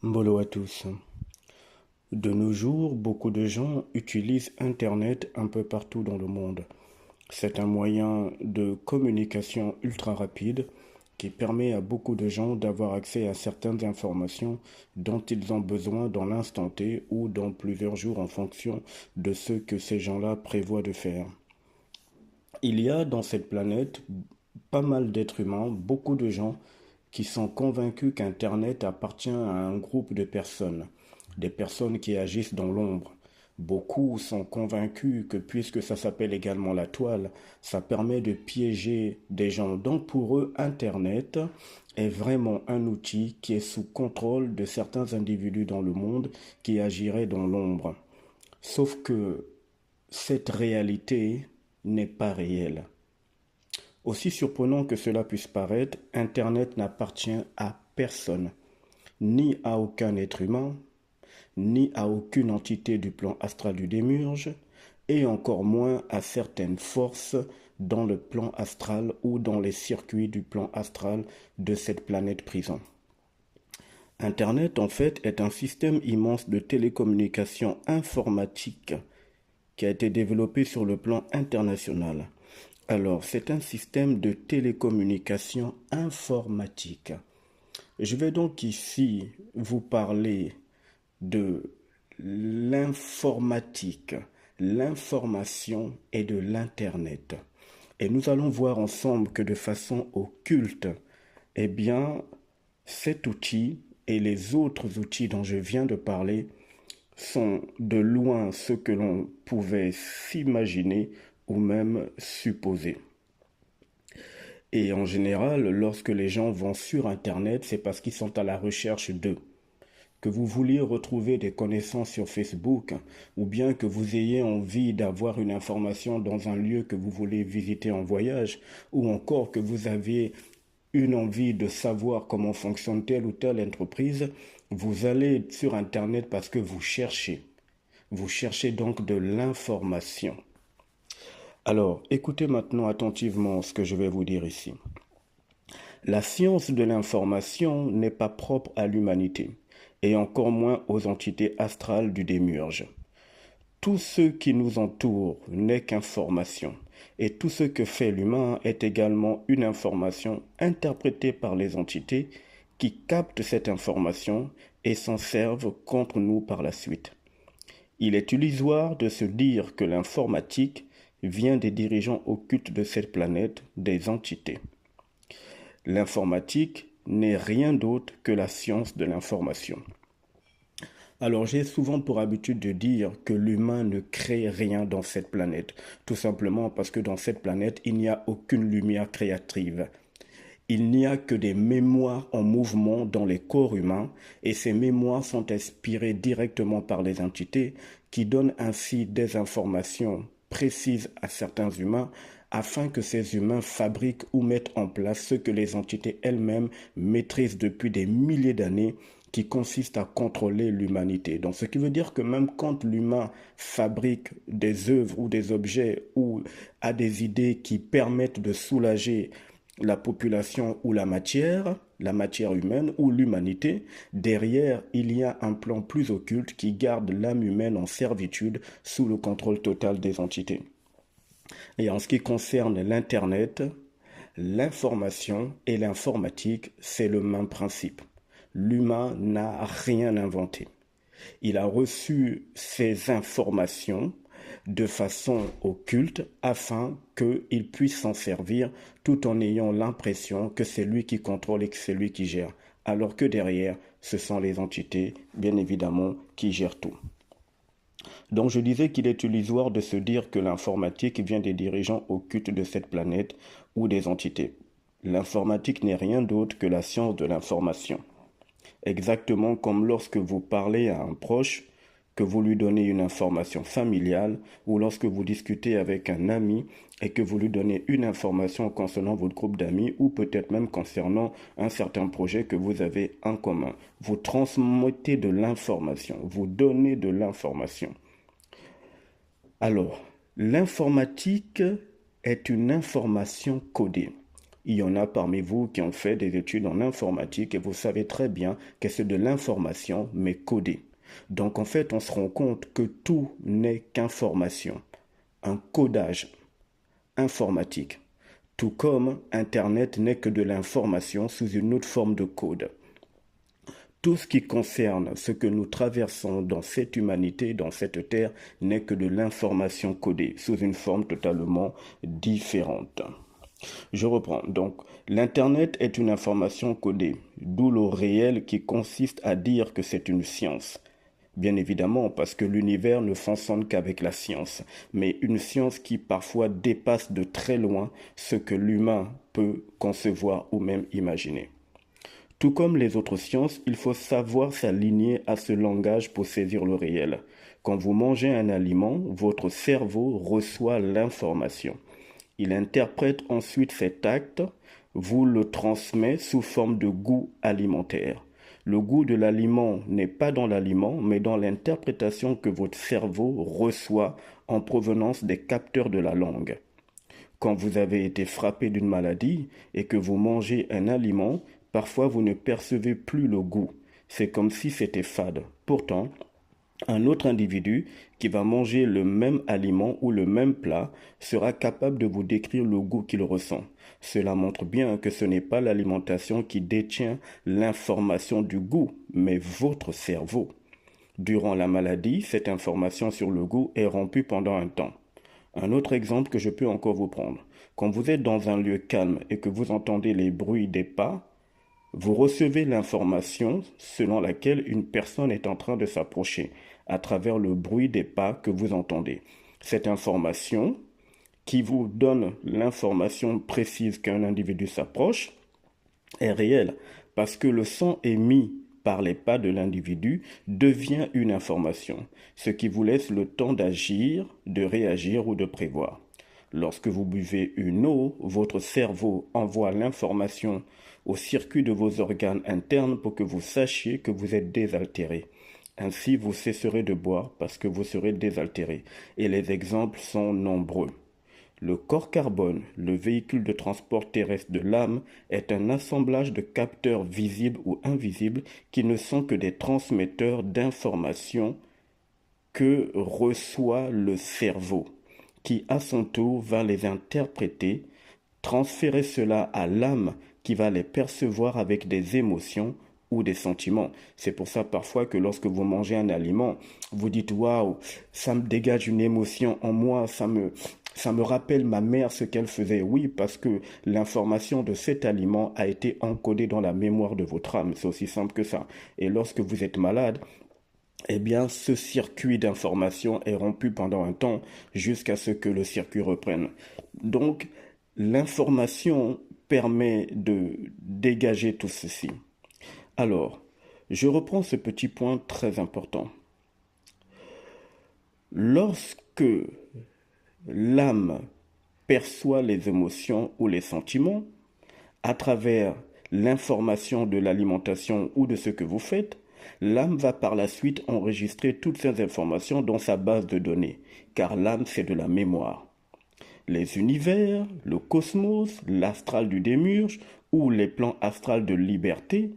Bolo à tous. De nos jours, beaucoup de gens utilisent Internet un peu partout dans le monde. C'est un moyen de communication ultra rapide qui permet à beaucoup de gens d'avoir accès à certaines informations dont ils ont besoin dans l'instant T ou dans plusieurs jours en fonction de ce que ces gens-là prévoient de faire. Il y a dans cette planète pas mal d'êtres humains, beaucoup de gens qui sont convaincus qu'Internet appartient à un groupe de personnes, des personnes qui agissent dans l'ombre. Beaucoup sont convaincus que puisque ça s'appelle également la toile, ça permet de piéger des gens. Donc pour eux, Internet est vraiment un outil qui est sous contrôle de certains individus dans le monde qui agiraient dans l'ombre. Sauf que cette réalité n'est pas réelle. Aussi surprenant que cela puisse paraître, Internet n'appartient à personne, ni à aucun être humain, ni à aucune entité du plan astral du démiurge, et encore moins à certaines forces dans le plan astral ou dans les circuits du plan astral de cette planète prison. Internet, en fait, est un système immense de télécommunications informatiques qui a été développé sur le plan international. Alors, c'est un système de télécommunication informatique. Je vais donc ici vous parler de l'informatique, l'information et de l'Internet. Et nous allons voir ensemble que de façon occulte, eh bien, cet outil et les autres outils dont je viens de parler sont de loin ce que l'on pouvait s'imaginer ou même supposer. Et en général, lorsque les gens vont sur Internet, c'est parce qu'ils sont à la recherche d'eux. Que vous vouliez retrouver des connaissances sur Facebook, ou bien que vous ayez envie d'avoir une information dans un lieu que vous voulez visiter en voyage, ou encore que vous avez une envie de savoir comment fonctionne telle ou telle entreprise, vous allez sur Internet parce que vous cherchez. Vous cherchez donc de l'information. Alors, écoutez maintenant attentivement ce que je vais vous dire ici. La science de l'information n'est pas propre à l'humanité, et encore moins aux entités astrales du démiurge. Tout ce qui nous entoure n'est qu'information, et tout ce que fait l'humain est également une information interprétée par les entités qui captent cette information et s'en servent contre nous par la suite. Il est illusoire de se dire que l'informatique vient des dirigeants occultes de cette planète, des entités. L'informatique n'est rien d'autre que la science de l'information. Alors j'ai souvent pour habitude de dire que l'humain ne crée rien dans cette planète, tout simplement parce que dans cette planète, il n'y a aucune lumière créative. Il n'y a que des mémoires en mouvement dans les corps humains et ces mémoires sont inspirées directement par les entités qui donnent ainsi des informations précises à certains humains afin que ces humains fabriquent ou mettent en place ce que les entités elles-mêmes maîtrisent depuis des milliers d'années qui consiste à contrôler l'humanité. Donc ce qui veut dire que même quand l'humain fabrique des œuvres ou des objets ou a des idées qui permettent de soulager la population ou la matière humaine ou l'humanité, derrière, il y a un plan plus occulte qui garde l'âme humaine en servitude sous le contrôle total des entités. Et en ce qui concerne l'Internet, l'information et l'informatique, c'est le même principe. L'humain n'a rien inventé. Il a reçu ces informations de façon occulte afin qu'il puisse s'en servir tout en ayant l'impression que c'est lui qui contrôle et que c'est lui qui gère. Alors que derrière, ce sont les entités, bien évidemment, qui gèrent tout. Donc je disais qu'il est illusoire de se dire que l'informatique vient des dirigeants occultes de cette planète ou des entités. L'informatique n'est rien d'autre que la science de l'information. Exactement comme lorsque vous parlez à un proche, que vous lui donnez une information familiale, ou lorsque vous discutez avec un ami et que vous lui donnez une information concernant votre groupe d'amis, ou peut-être même concernant un certain projet que vous avez en commun. Vous transmettez de l'information, vous donnez de l'information. Alors, l'informatique est une information codée. Il y en a parmi vous qui ont fait des études en informatique et vous savez très bien que c'est de l'information mais codée. Donc en fait, on se rend compte que tout n'est qu'information, un codage informatique. Tout comme Internet n'est que de l'information sous une autre forme de code. Tout ce qui concerne ce que nous traversons dans cette humanité, dans cette terre, n'est que de l'information codée, sous une forme totalement différente. Je reprends. Donc, l'Internet est une information codée, d'où le réel qui consiste à dire que c'est une science. Bien évidemment, parce que l'univers ne fonctionne qu'avec la science, mais une science qui parfois dépasse de très loin ce que l'humain peut concevoir ou même imaginer. Tout comme les autres sciences, il faut savoir s'aligner à ce langage pour saisir le réel. Quand vous mangez un aliment, votre cerveau reçoit l'information. Il interprète ensuite cet acte, vous le transmet sous forme de goût alimentaire. Le goût de l'aliment n'est pas dans l'aliment, mais dans l'interprétation que votre cerveau reçoit en provenance des capteurs de la langue. Quand vous avez été frappé d'une maladie et que vous mangez un aliment, parfois vous ne percevez plus le goût. C'est comme si c'était fade. Pourtant, un autre individu qui va manger le même aliment ou le même plat sera capable de vous décrire le goût qu'il ressent. Cela montre bien que ce n'est pas l'alimentation qui détient l'information du goût, mais votre cerveau. Durant la maladie, cette information sur le goût est rompue pendant un temps. Un autre exemple que je peux encore vous prendre. Quand vous êtes dans un lieu calme et que vous entendez les bruits des pas, vous recevez l'information selon laquelle une personne est en train de s'approcher à travers le bruit des pas que vous entendez. Cette information qui vous donne l'information précise qu'un individu s'approche est réelle parce que le son émis par les pas de l'individu devient une information, ce qui vous laisse le temps d'agir, de réagir ou de prévoir. Lorsque vous buvez une eau, votre cerveau envoie l'information au circuit de vos organes internes pour que vous sachiez que vous êtes désaltéré. Ainsi, vous cesserez de boire parce que vous serez désaltéré. Et les exemples sont nombreux. Le corps carbone, le véhicule de transport terrestre de l'âme, est un assemblage de capteurs visibles ou invisibles qui ne sont que des transmetteurs d'informations que reçoit le cerveau, qui à son tour va les interpréter, transférer cela à l'âme qui va les percevoir avec des émotions ou des sentiments. C'est pour ça parfois que lorsque vous mangez un aliment, vous dites waouh, ça me dégage une émotion en moi, ça me rappelle ma mère ce qu'elle faisait. Oui, parce que l'information de cet aliment a été encodée dans la mémoire de votre âme. C'est aussi simple que ça. Et lorsque vous êtes malade, eh bien, ce circuit d'information est rompu pendant un temps jusqu'à ce que le circuit reprenne. Donc, l'information permet de dégager tout ceci. Alors, je reprends ce petit point très important. Lorsque l'âme perçoit les émotions ou les sentiments à travers l'information de l'alimentation ou de ce que vous faites, l'âme va par la suite enregistrer toutes ces informations dans sa base de données, car l'âme c'est de la mémoire. Les univers, le cosmos, l'astral du démiurge ou les plans astrales de liberté,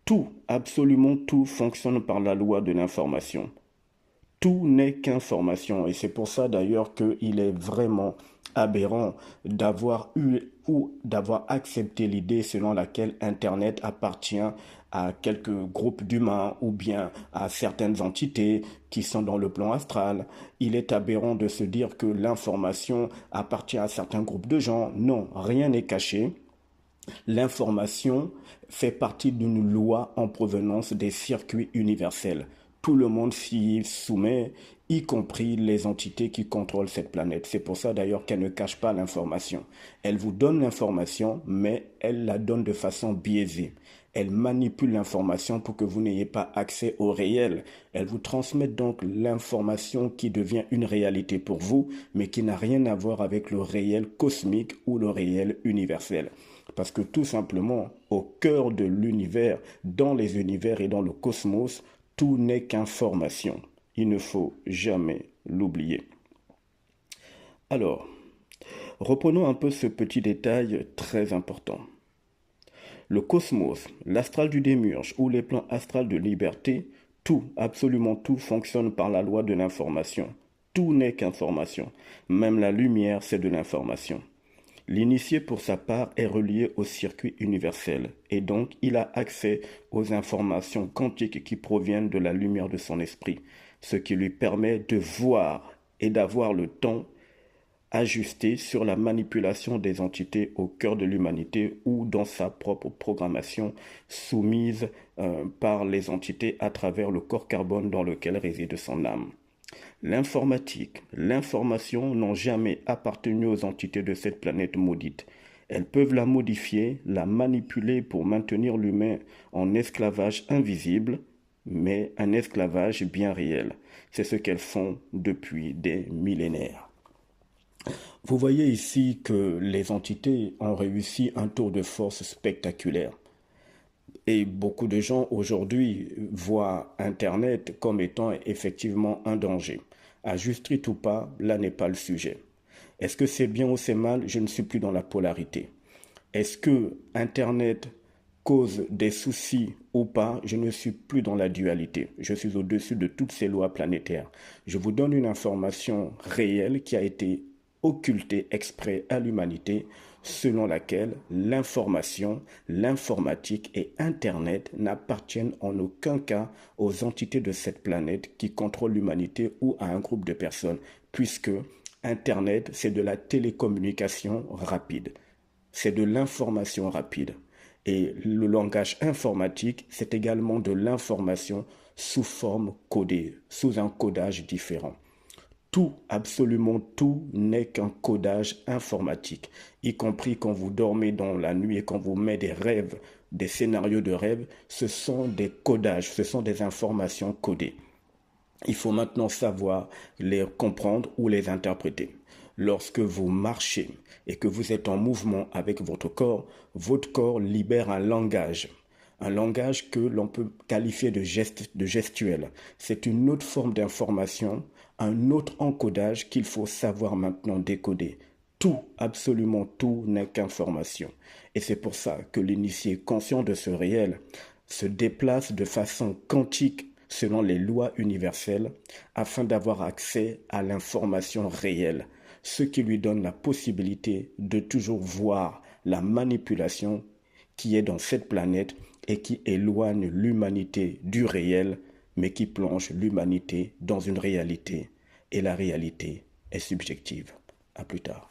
tout, absolument tout fonctionne par la loi de l'information. Tout n'est qu'information et c'est pour ça d'ailleurs qu'il est vraiment aberrant d'avoir eu ou d'avoir accepté l'idée selon laquelle Internet appartient à quelques groupes d'humains ou bien à certaines entités qui sont dans le plan astral. Il est aberrant de se dire que l'information appartient à certains groupes de gens. Non, rien n'est caché. L'information fait partie d'une loi en provenance des circuits universels. Tout le monde s'y soumet, y compris les entités qui contrôlent cette planète. C'est pour ça d'ailleurs qu'elle ne cache pas l'information. Elle vous donne l'information, mais elle la donne de façon biaisée. Elle manipule l'information pour que vous n'ayez pas accès au réel. Elle vous transmet donc l'information qui devient une réalité pour vous, mais qui n'a rien à voir avec le réel cosmique ou le réel universel. Parce que tout simplement, au cœur de l'univers, dans les univers et dans le cosmos, tout n'est qu'information. Il ne faut jamais l'oublier. Alors, Reprenons un peu ce petit détail très important. Le cosmos, l'astral du démiurge ou les plans astrales de liberté, tout, absolument tout fonctionne par la loi de l'information. Tout n'est qu'information. Même la lumière, c'est de l'information. L'initié, pour sa part, est relié au circuit universel et donc il a accès aux informations quantiques qui proviennent de la lumière de son esprit, ce qui lui permet de voir et d'avoir le temps ajusté sur la manipulation des entités au cœur de l'humanité ou dans sa propre programmation soumise par les entités à travers le corps carbone dans lequel réside son âme. L'informatique, l'information n'ont jamais appartenu aux entités de cette planète maudite. Elles peuvent la modifier, la manipuler pour maintenir l'humain en esclavage invisible, mais un esclavage bien réel. C'est ce qu'elles font depuis des millénaires. Vous voyez ici que les entités ont réussi un tour de force spectaculaire. Et beaucoup de gens aujourd'hui voient Internet comme étant effectivement un danger. À juste titre ou pas, là n'est pas le sujet. Est-ce que c'est bien ou c'est mal? Je ne suis plus dans la polarité. Est-ce que Internet cause des soucis ou pas? Je ne suis plus dans la dualité. Je suis au-dessus de toutes ces lois planétaires. Je vous donne une information réelle qui a été occultée exprès à l'humanité, selon laquelle l'information, l'informatique et Internet n'appartiennent en aucun cas aux entités de cette planète qui contrôlent l'humanité ou à un groupe de personnes, puisque Internet, c'est de la télécommunication rapide, c'est de l'information rapide. Et le langage informatique, c'est également de l'information sous forme codée, sous un codage différent. Tout, absolument tout, n'est qu'un codage informatique, y compris quand vous dormez dans la nuit et quand vous mettez des rêves, des scénarios de rêve, ce sont des codages, ce sont des informations codées. Il faut maintenant savoir les comprendre ou les interpréter. Lorsque vous marchez et que vous êtes en mouvement avec votre corps libère un langage que l'on peut qualifier de gestuel. C'est une autre forme d'information, un autre encodage qu'il faut savoir maintenant décoder. Tout, absolument tout n'est qu'information. Et c'est pour ça que l'initié conscient de ce réel se déplace de façon quantique selon les lois universelles afin d'avoir accès à l'information réelle, ce qui lui donne la possibilité de toujours voir la manipulation qui est dans cette planète et qui éloigne l'humanité du réel, mais qui plonge l'humanité dans une réalité. Et la réalité est subjective. À plus tard.